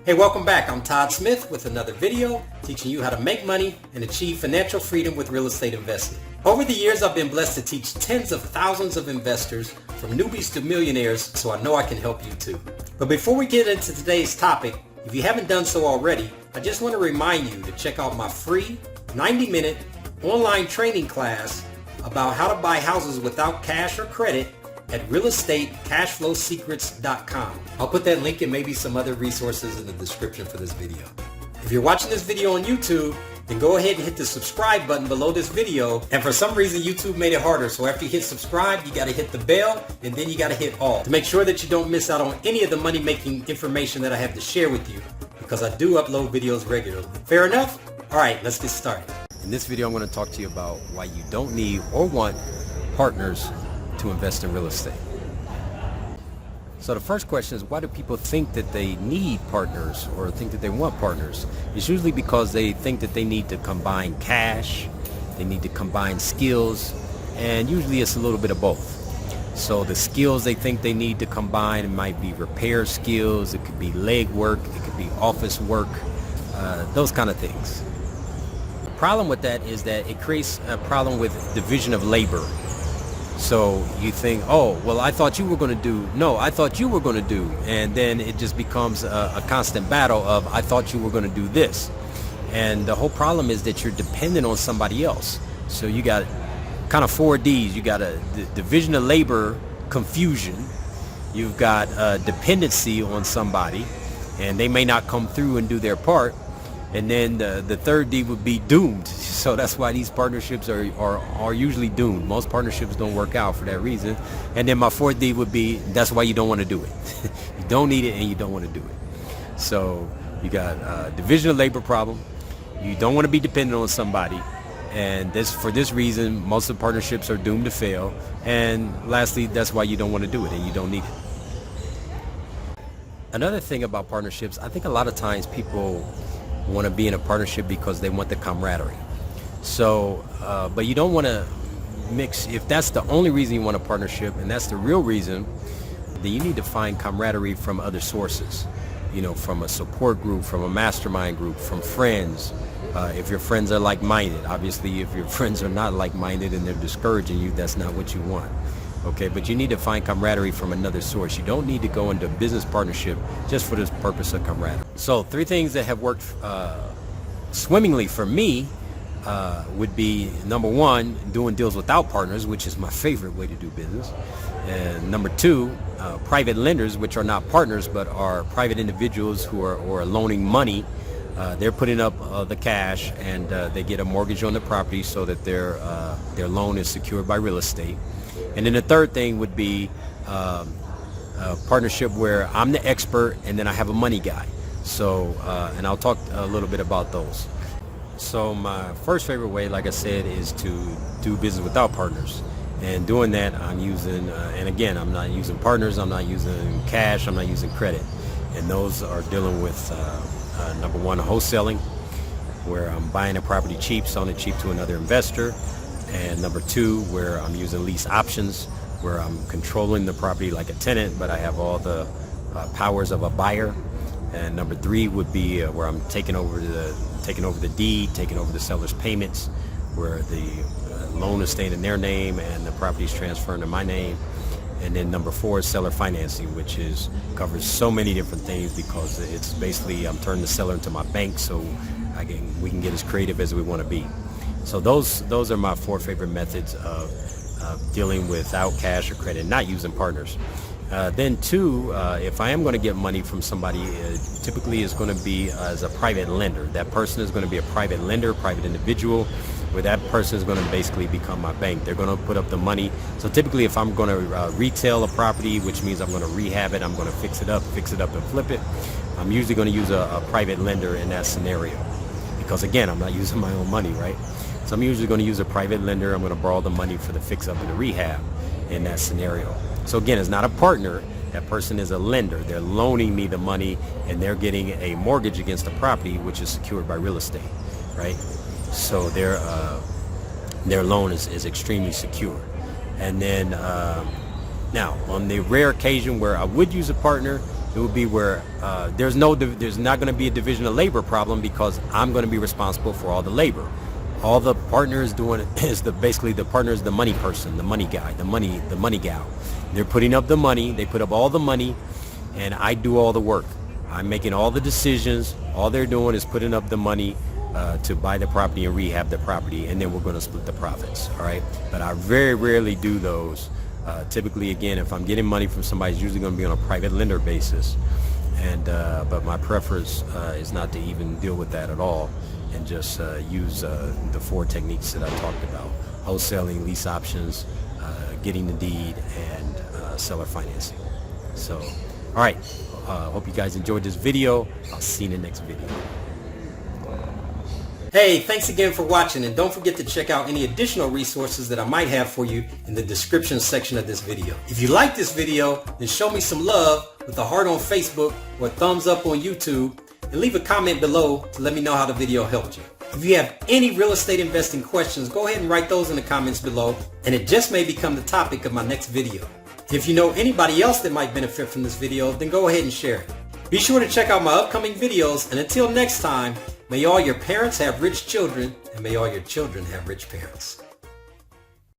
Hey, welcome back. I'm Todd Smith with another video teaching you how to make money and achieve financial freedom with real estate investing. Over the years, I've been blessed to teach tens of thousands of investors from newbies to millionaires, so I know I can help you too. But before we get into today's topic, if you haven't done so already, I just want to remind you to check out my free 90-minute online training class about how to buy houses without cash or credit at realestateCashflowSecrets.com. I'll put that link and maybe some other resources in the description for this video. If you're watching this video on YouTube, then go ahead and hit the subscribe button below this video. And for some reason, YouTube made it harder. So after you hit subscribe, you got to hit the bell and then you got to hit all to make sure that you don't miss out on any of the money-making information that I have to share with you, because I do upload videos regularly. Fair enough? All right, let's get started. In this video, I'm going to talk to you about why you don't need or want partners to invest in real estate. So the first question is, why do people think that they need partners or think that they want partners? It's usually because they think that they need to combine cash, they need to combine skills, and usually it's a little bit of both. So the skills they think they need to combine, it might be repair skills, it could be leg work, it could be office work, those kind of things. The problem with that is that it creates a problem with division of labor. So you think, oh, well, I thought you were going to do, no, I thought you were going to do, and then it just becomes a constant battle of, I thought you were going to do this. And the whole problem is that you're dependent on somebody else. So you got kind of 4 Ds. You got a division of labor confusion. You've got a dependency on somebody, and they may not come through and do their part. And then the third D would be doomed. So that's why these partnerships are usually doomed. Most partnerships don't work out for that reason. And then my fourth D would be, that's why you don't want to do it. You don't need it and you don't want to do it. So you got a division of labor problem. You don't want to be dependent on somebody. And for this reason, most of the partnerships are doomed to fail. And lastly, that's why you don't want to do it and you don't need it. Another thing about partnerships, I think a lot of times people want to be in a partnership because they want the camaraderie. So, but you don't want to mix, if that's the only reason you want a partnership and that's the real reason, then you need to find camaraderie from other sources. You know, from a support group, from a mastermind group, from friends. If your friends are like-minded. Obviously, if your friends are not like-minded and they're discouraging you, that's not what you want. Okay, but you need to find camaraderie from another source. You don't need to go into a business partnership just for the purpose of camaraderie. So 3 things that have worked swimmingly for me would be, number 1, doing deals without partners, which is my favorite way to do business. And number 2, private lenders, which are not partners but are private individuals who are loaning money. They're putting up the cash and they get a mortgage on the property so that their loan is secured by real estate. And then the third thing would be a partnership where I'm the expert and then I have a money guy. So, and I'll talk a little bit about those. So my first favorite way, like I said, is to do business without partners. And doing that, I'm using, and again, I'm not using partners, I'm not using cash, I'm not using credit. And those are dealing with, number 1, wholesaling, where I'm buying a property cheap, selling it cheap to another investor. And number 2, where I'm using lease options, where I'm controlling the property like a tenant, but I have all the powers of a buyer. And number 3 would be where I'm taking over the deed, taking over the seller's payments, where the loan is staying in their name and the property is transferring to my name. And then number 4 is seller financing, which covers so many different things because it's basically I'm turning the seller into my bank, so we can get as creative as we want to be. So those are my 4 favorite methods of dealing without cash or credit, not using partners. Then 2, if I am going to get money from somebody, typically it's going to be as a private lender. That person is going to be a private lender, private individual, where that person is going to basically become my bank. They're going to put up the money. So typically if I'm going to retail a property, which means I'm going to rehab it, I'm going to fix it up and flip it, I'm usually going to use a private lender in that scenario. Because again, I'm not using my own money, right? So I'm usually going to use a private lender. I'm going to borrow the money for the fix up and the rehab in that scenario. So again, it's not a partner. That person is a lender. They're loaning me the money and they're getting a mortgage against the property, which is secured by real estate, right? So their loan is extremely secure. And then now on the rare occasion where I would use a partner, it It would be where there's not going to be a division of labor problem because I'm going to be responsible for all the labor. All the partner is doing is basically the partner is the money person, the money guy, the money gal. They're putting up the money. They put up all the money, and I do all the work. I'm making all the decisions. All they're doing is putting up the money to buy the property and rehab the property, and then we're going to split the profits. All right, but I very rarely do those. Typically, again, if I'm getting money from somebody, it's usually going to be on a private lender basis. And but my preference is not to even deal with that at all, and just use the 4 techniques that I talked about: wholesaling, lease options, getting the deed, and seller financing. So, all right. Hope you guys enjoyed this video. I'll see you in the next video. Hey, thanks again for watching, and don't forget to check out any additional resources that I might have for you in the description section of this video. If you like this video, then show me some love with a heart on Facebook or a thumbs up on YouTube, and leave a comment below to let me know how the video helped you. If you have any real estate investing questions, go ahead and write those in the comments below, and it just may become the topic of my next video. If you know anybody else that might benefit from this video, then go ahead and share it. Be sure to check out my upcoming videos, and until next time, may all your parents have rich children, and may all your children have rich parents.